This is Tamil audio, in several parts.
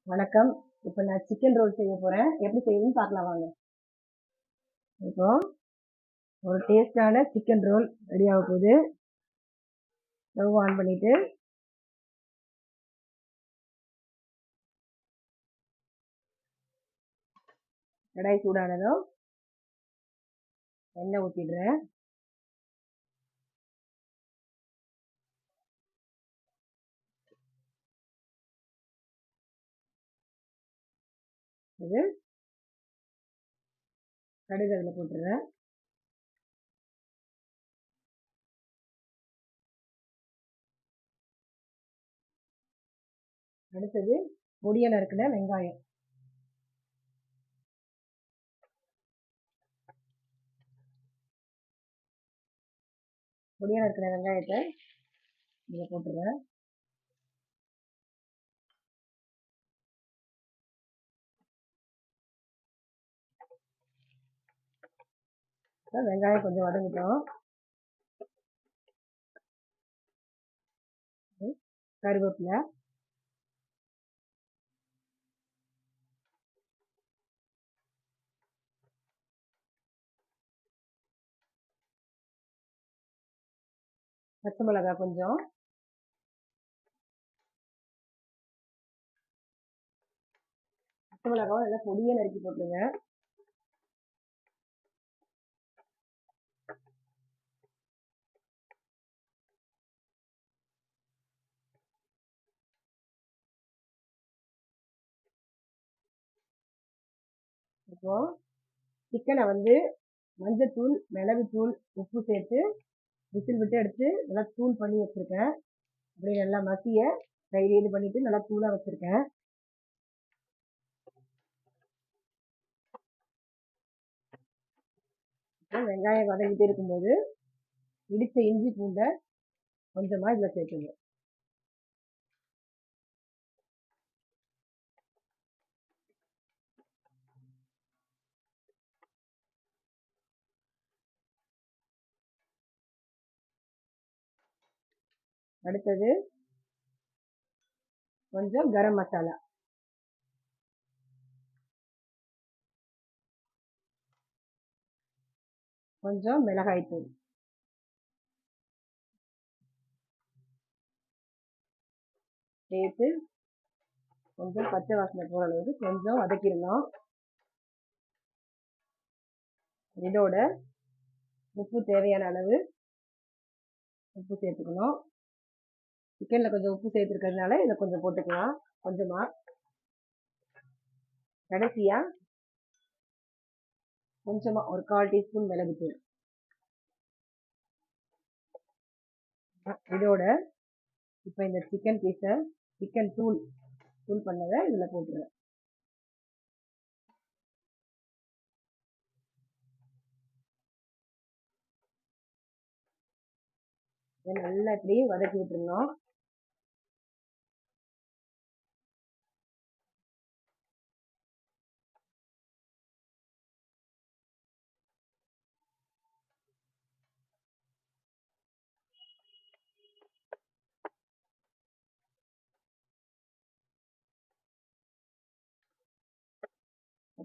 வணக்கம். இப்போ நான் சிக்கன் ரோல் செய்ய போறேன். எப்படி செய்யுதுன்னு பார்க்கலாம் வாங்க. இப்போ ஒரு டேஸ்டான சிக்கன் ரோல் ரெடி ஆக போகுது. ஸ்டவ் ஆன் பண்ணிட்டு கடாய் சூடானதும் எண்ணெய் ஊற்றிடுறேன். இது கடுகு அதில் போட்டுடுறேன். அடுத்தது பொடியாக நறுக்கின வெங்காயம். பொடியாக நறுக்கின வெங்காயத்தை இதில் போட்டுடுறேன். வெங்காயம் கொஞ்சம் வதங்கிட்டோம். கருவேப்பிலை, பச்சை மிளகாய் கொஞ்சம், பச்சை மிளகாவும் நல்லா பொடியாக நறுக்கி போட்டுருங்க. இப்போ சிக்கனை வந்து மஞ்சத்தூள், மிளகுத்தூள், உப்பு சேர்த்து விசில் விட்டு எடுத்து நல்லா தூள் பண்ணி வச்சுருக்கேன். அப்படியே நல்லா மசிய இது பண்ணிட்டு நல்லா தூளாக வச்சுருக்கேன். வெங்காயம் வதங்கிட்டே இருக்கும்போது இடித்த இஞ்சி பூண்டை கொஞ்சமாக இதில் சேர்த்துங்க. அடுத்தது கொஞ்சம் கரம் மசாலா, கொஞ்சம் மிளகாய் தூள், சேர்த்து கொஞ்சம் பச்சை வாசனை போகிற அளவுக்கு கொஞ்சம் வதக்கிடணும். இதோட உப்பு தேவையான அளவு உப்பு சேர்த்துக்கணும். சிக்கனில் கொஞ்சம் உப்பு சேர்த்துருக்கிறதுனால இதை கொஞ்சம் போட்டுக்கலாம் கொஞ்சமாக. கடைசியாக கொஞ்சமாக ஒரு 1/4 டீஸ்பூன் மிளகுத்தூள். இதோட இப்போ இந்த சிக்கன் பீஸை சிக்கன் தூள் பண்ணதை இதில் போட்டுருவேன். இதை நல்லா இப்படி வதக்கி விட்டுருணும்.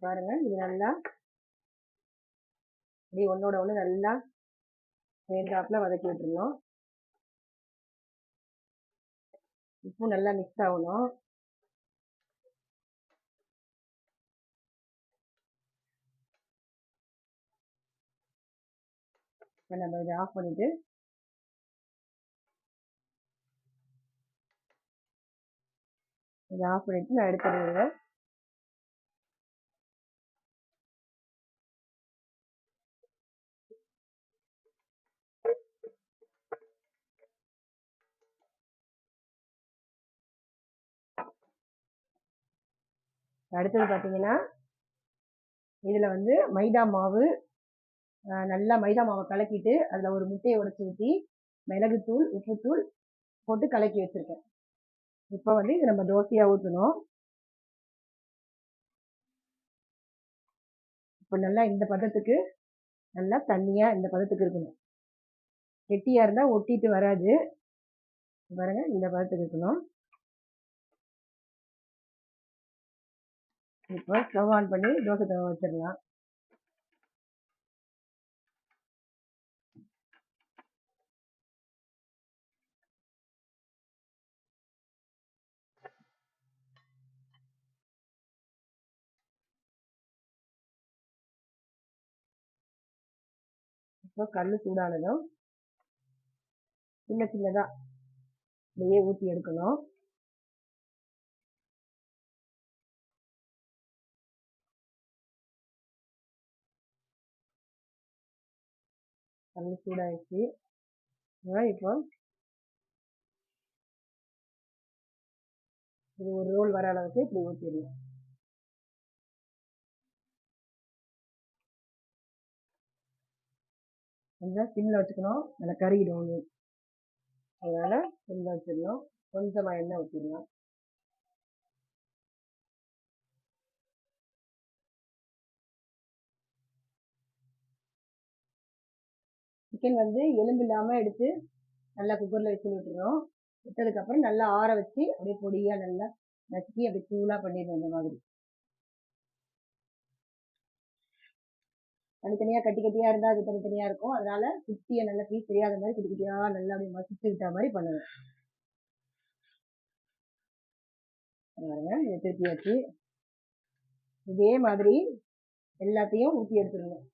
பாருங்க, இது நல்லா இப்படி ஒன்னோட ஒன்று நல்லா சேர்ந்தாப்புல வதக்கி விட்டுருணும். உப்பு நல்லா மிக்ஸ் ஆகணும். இப்போ நம்ம இதை ஆஃப் பண்ணிட்டு நான் எடுத்துடுவேன். அடுத்தது பார்த்தீங்கன்னா இதில் வந்து மைதா மாவு, நல்லா மைதா மாவை கலக்கிட்டு அதில் ஒரு முட்டையை உடைச்சி ஊற்றி மிளகுத்தூள், உப்புத்தூள் போட்டு கலக்கி வச்சுருக்கேன். இப்போ வந்து இது நம்ம தோசையாக ஊற்றணும். இப்போ நல்லா இந்த பதத்துக்கு, நல்லா தண்ணியாக இந்த பதத்துக்கு இருக்கணும். கெட்டியாக இருந்தால் ஒட்டிட்டு வராது. பாருங்க, இந்த பதத்துக்கு இருக்கணும். இப்போ ஸ்டவ் ஆன் பண்ணி தோசை தவா வச்சிடலாம். இப்போ கல் சூடானதும் சின்ன சின்னதா அப்படியே ஊற்றி எடுக்கணும். கல் சூடாயிடுச்சு. இப்போ இது ஒரு ரோல் வர அளவுக்கு இப்படி ஊற்றிடலாம். கொஞ்சம் சிம்மில் வச்சுக்கணும், நல்லா கறியிடும். அதனால சிம்மில் வச்சிடணும். கொஞ்சமாக எண்ணெய் ஊற்றிடலாம். சிக்கன் வந்து எலும்பு இல்லாமல் எடுத்து நல்லா குக்கரில் வச்சு விட்டுறோம். விட்டதுக்கப்புறம் நல்லா ஆற வச்சு அப்படியே பொடியாக நல்லா நசுக்கி அப்படி தூளாக பண்ணிடணும். அந்த மாதிரி தனித்தனியாக கட்டி கட்டியாக இருந்தால் அது தனித்தனியாக இருக்கும். அதனால குட்டியை நல்லா பீஸ் தெரியாத மாதிரி குட்டி குட்டியாக நல்லா அப்படியே மசிச்சு விட்ட மாதிரி பண்ணணும். பாருங்க, இதை திருப்பி வச்சு இதே மாதிரி எல்லாத்தையும் ஊற்றி எடுத்துடணும்.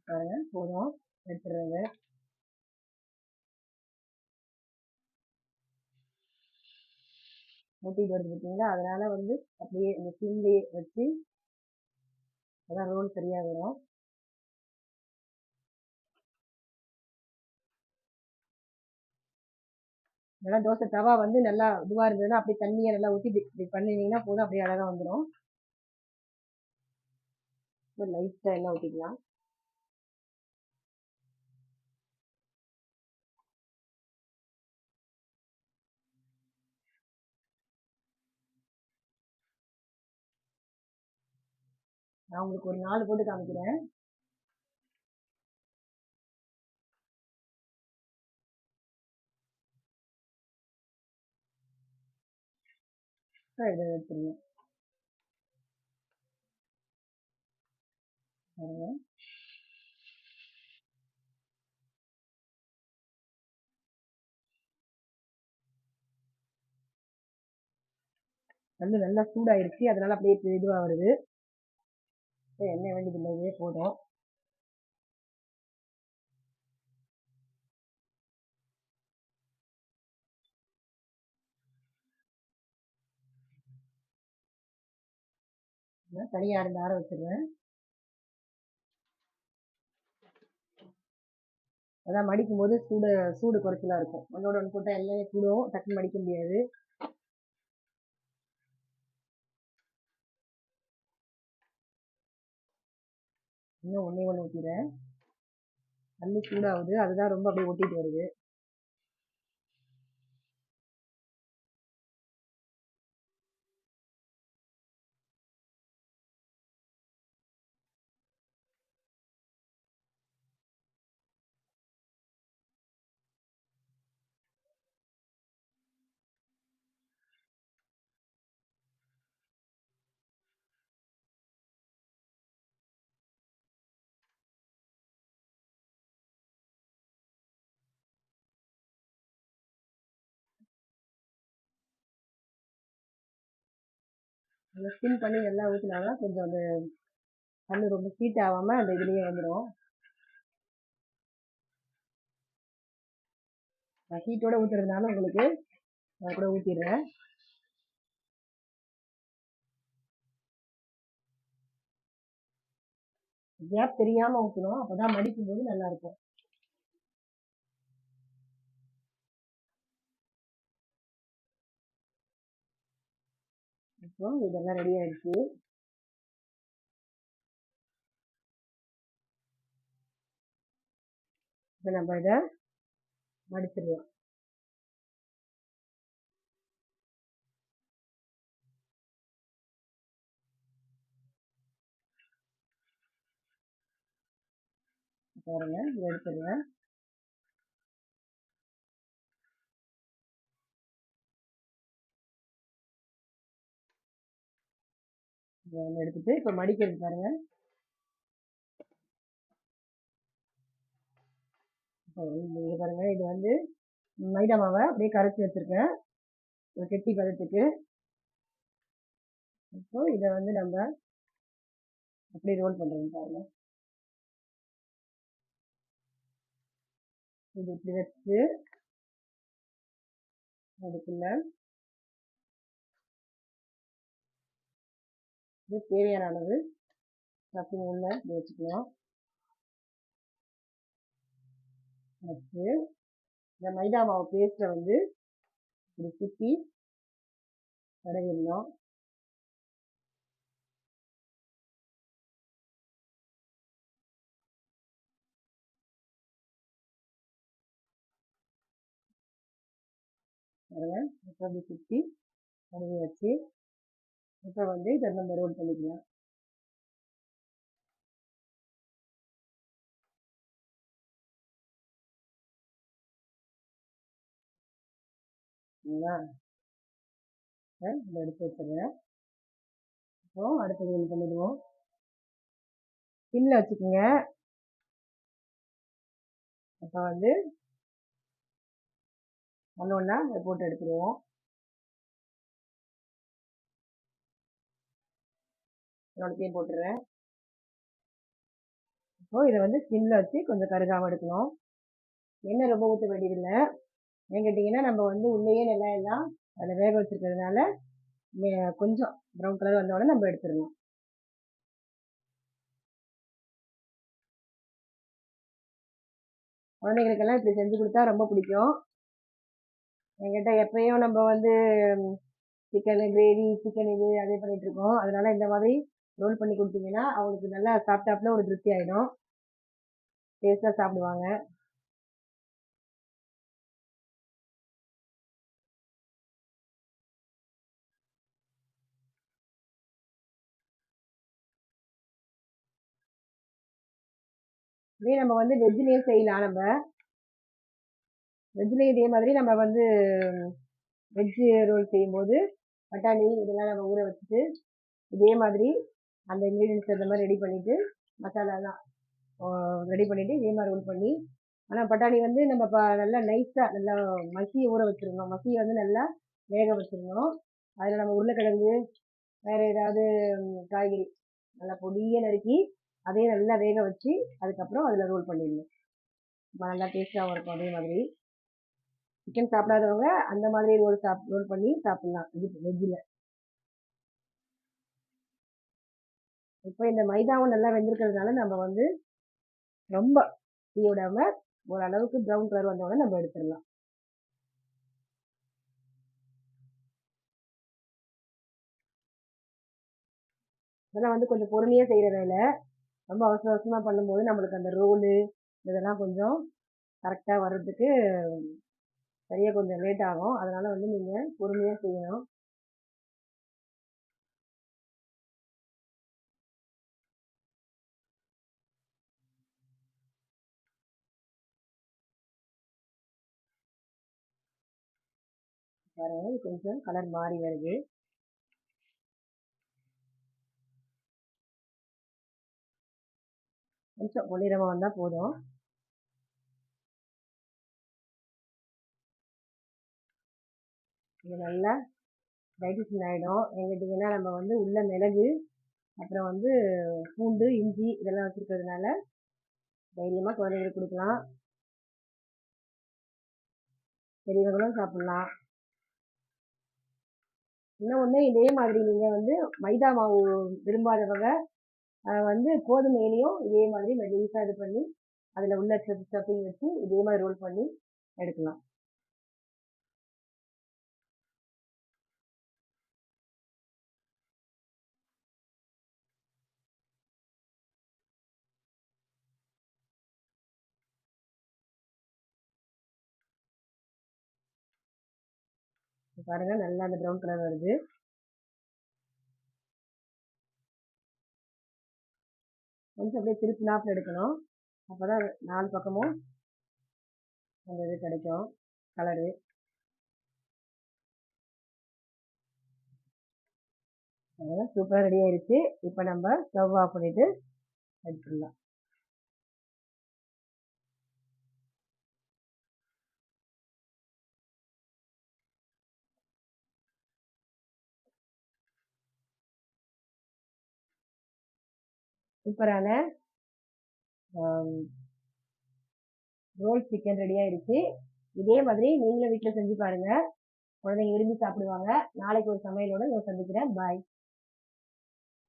பாருங்க, போதும், எடுத்துடுறது. ஊற்றிட்டு வருது பார்த்தீங்களா? அதனால வந்து அப்படியே இந்த சிம்லேயே வச்சு அதான் ரோல் சரியாக வரும். நல்லா தோசை தவா வந்து நல்லா இதுவாக இருந்ததுன்னா அப்படியே தண்ணியை நல்லா ஊற்றி இப்படி பண்ணினீங்கன்னா போதும், அப்படியே அழகாக வந்துடும். இப்போ லைட்டாக எண்ணெய் ஊற்றிக்கலாம். நான் உங்களுக்கு ஒரு 4 போட்டு காமிக்கிறேன். இதை எடுத்துருங்க. பாருங்க, கல் நல்லா சூடாயிருச்சு. அதனால அப்படியே இதுவாக வருது. எண்ணெய் வேண்டியதில்லை, இதே போதும். தனியாக இருந்து ஆற வச்சிடுறேன். அதான் மடிக்கும் போது சூடு குறைச்சலா இருக்கும். ஒன்னோட ஒன்று போட்டால் எல்லாமே சூடும், டக்குன்னு மடிக்க முடியாது. இன்னும் ஒன்றே ஒன்று ஊற்றிடுறேன். கல் சூடாகுது, அதுதான் ரொம்ப அப்படியே ஒட்டிட்டு வருது. நல்லா ஸ்பின் பண்ணி நல்லா ஊற்றினாதான் கொஞ்சம் அந்த கல் ரொம்ப ஹீட் ஆகாமல் அந்த இதுலேயே வந்துடும். நான் ஹீட்டோட ஊற்றுறதுனால உங்களுக்கு நான் கூட ஊற்றிடுறேன். கேப் தெரியாமல் ஊற்றணும், அப்போ தான் மடிக்கும் போது நல்லாயிருக்கும். இப்போ இதெல்லாம் ரெடி ஆயிடுச்சு. இப்போ நம்ம இதை மடிச்சிடலாம். பாருங்க, இதை எடுத்துருங்க. இதை வந்து எடுத்துட்டு இப்போ மடிக்கிறது பாருங்க. இங்க பாருங்க, இது வந்து மைதா மாவை அப்படியே கரைச்சி வச்சிருக்கேன் ஒரு கெட்டி பதத்துக்கு. இப்போ இதை வந்து நம்ம அப்படியே ரோல் பண்றோம் பாருங்க. இது இப்படி வச்சு அதுக்குள்ள இது தேவையான அளவு ஸ்டஃபிங் உள்ள வச்சுக்கலாம். வச்சு இந்த மைதா மாவு பேஸ்ட்டை வந்து இப்படி சுற்றி தடவிடணும். பாருங்க, இப்போ அப்படி சுற்றி தடவி வச்சு இப்போ வந்து இதை நம்ம ரோல் பண்ணிக்கலாம். சரிங்களா? இதை எடுத்து வச்சுருங்க. இப்போ அடுத்தது என்ன பண்ணிடுவோம், சிம்மில் வச்சுக்கோங்க. இப்போ வந்து ஒன்று ஒன்றா இதை போட்டு எடுத்துருவோம். என்னோடத்தையும் போட்டுடுறேன். இப்போ இதை வந்து சிம்மில் வச்சு கொஞ்சம் கருகாமல் எடுக்கணும். எண்ணெய் ரொம்ப ஊற்ற வேண்டியதில்லை. ஏன்னு கேட்டிங்கன்னா நம்ம வந்து உள்ளேயே நல்லா எல்லாம் அதில் வேக வச்சுருக்கிறதுனால கொஞ்சம் ப்ரௌன் கலர் வந்தோடனே நம்ம எடுத்துடலாம். குழந்தைங்களுக்கெல்லாம் இப்படி செஞ்சு கொடுத்தா ரொம்ப பிடிக்கும். என்கிட்ட எப்பயும் நம்ம வந்து சிக்கன் கிரேவி, சிக்கன் இது அதே பண்ணிட்டு இருக்கோம். அதனால இந்த மாதிரி ரோல் பண்ணி கொடுத்தீங்கன்னா அவங்களுக்கு நல்லா சாப்பிட்டாப்புல ஒரு திருப்தி ஆகிடும், டேஸ்ட்டாக சாப்பிடுவாங்க. இதே நம்ம வந்து வெஜ்லேயும் செய்யலாம். நம்ம வெஜ்லேயும் இதே மாதிரி நம்ம வந்து வெஜ் ரோல் செய்யும்போது பட்டாணி இதெல்லாம் நம்ம ஊற வச்சுட்டு இதே மாதிரி அந்த இன்க்ரீடியன்ஸ் இந்த மாதிரி ரெடி பண்ணிவிட்டு மசாலாலாம் ரெடி பண்ணிவிட்டு இதே மாதிரி ரோல் பண்ணி, ஆனால் பட்டாணி வந்து நம்ம நல்லா நைஸாக நல்லா மசியை ஊற வச்சுருந்தோம். மசியை வந்து நல்லா வேக வச்சுருந்தோம். அதில் நம்ம உருளைக்கிழங்கு வேறு ஏதாவது காய்கறி நல்லா பொடியை நறுக்கி அதையும் நல்லா வேக வச்சு அதுக்கப்புறம் அதில் ரோல் பண்ணிடணும். நல்லா டேஸ்ட்டாகவும் இருக்கும். அதே மாதிரி சிக்கன் சாப்பிடாதவங்க அந்த மாதிரி ரோல் பண்ணி சாப்பிட்லாம் இது வெஜ்ஜில். இப்போ இந்த மைதாவும் நல்லா வெந்திருக்கிறதுனால நம்ம வந்து ரொம்ப தீ விடாமல் ஓரளவுக்கு ப்ரௌன் கலர் வந்தோடனே நம்ம எடுத்துடலாம். இதெல்லாம் வந்து கொஞ்சம் பொறுமையாக செய்கிற வேலை. ரொம்ப அவசர அவசரமாக பண்ணும்போது நம்மளுக்கு அந்த ரோலு இதெல்லாம் கொஞ்சம் கரெக்டாக வர்றதுக்கு சரியாக கொஞ்சம் லேட் ஆகும். அதனால் வந்து நீங்கள் பொறுமையாக செய்யணும். பாருங்க, கொஞ்சம் கலர் மாறி வருது. கொஞ்சம் பொன்னிறமாக வந்தால் போதும். இது நல்லா டைஜஷன் ஆகிடும். கேட்டிங்கன்னா நம்ம வந்து உள்ள மிளகு அப்புறம் வந்து பூண்டு இஞ்சி இதெல்லாம் வச்சுருக்கிறதுனால தைரியமாக குழந்தைங்களுக்கு கொடுக்கலாம், பெரியவங்களும் சாப்பிட்லாம். இன்னொன்று இதே மாதிரி நீங்கள் வந்து மைதா மாவு விரும்பாதவங்க வந்து கோதுமையிலையும் இதே மாதிரி மெலிசாக இது பண்ணி அதில் உள்ள ஸ்டஃபிங் வச்சு இதே மாதிரி ரோல் பண்ணி எடுக்கலாம். பாருங்க, நல்லா அந்த ப்ரௌன் கலர் வருது. கொஞ்சம் அப்படியே திருப்பி நாப்பில் எடுக்கணும். அப்பதான் 4 பக்கமும் அந்த இது கிடைக்கும் கலரு. சூப்பராக ரெடி ஆயிடுச்சு. இப்போ நம்ம ஸ்டவ் ஆஃப் பண்ணிட்டு எடுத்துடலாம். சூப்பரான ரோல் சிக்கன் ரெடி ஆயிடுச்சு. இதே மாதிரி நீங்களும் வீட்டில் செஞ்சு பாருங்க. குழந்தைங்க விரும்பி சாப்பிடுவாங்க. நாளைக்கு ஒரு சமையலோட நான் சந்திக்கிறேன். பாய்.